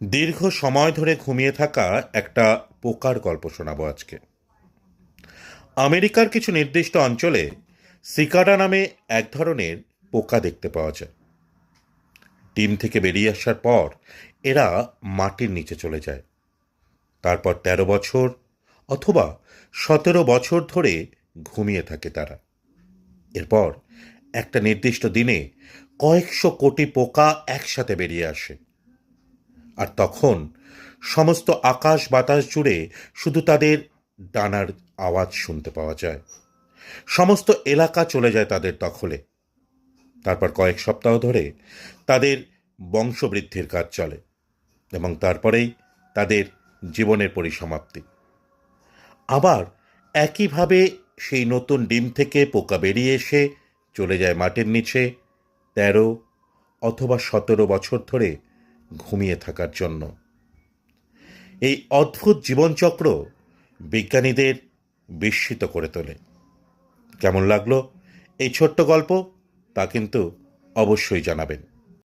দীর্ঘ সময় ধরে ঘুমিয়ে থাকা একটা পোকার গল্প শোনাবো আজকে। আমেরিকার কিছু নির্দিষ্ট অঞ্চলে সিকাডা নামে এক ধরনের পোকা দেখতে পাওয়া যায়। ডিম থেকে বেরিয়ে আসার পর এরা মাটির নিচে চলে যায়। তারপর ১৩ বছর অথবা ১৭ বছর ধরে ঘুমিয়ে থাকে তারা। এরপর একটা নির্দিষ্ট দিনে কয়েকশো কোটি পোকা একসাথে বেরিয়ে আসে। আর তখন সমস্ত আকাশ বাতাস জুড়ে শুধু তাদের ডানার আওয়াজ শুনতে পাওয়া যায়। সমস্ত এলাকা চলে যায় তাদের দখলে। তারপর কয়েক সপ্তাহ ধরে তাদের বংশবৃদ্ধির কাজ চলে এবং তারপরেই তাদের জীবনের পরিসমাপ্তি। আবার একইভাবে সেই নতুন ডিম থেকে পোকা বেরিয়ে এসে চলে যায় মাটির নিচে ১৩ অথবা ১৭ বছর ধরে ঘুমিয়ে থাকার জন্য। এই অদ্ভুত জীবনচক্র বিজ্ঞানীদের বিস্মিত করে তোলে। কেমন লাগলো এই ছোট্ট গল্প তা কিন্তু অবশ্যই জানাবেন।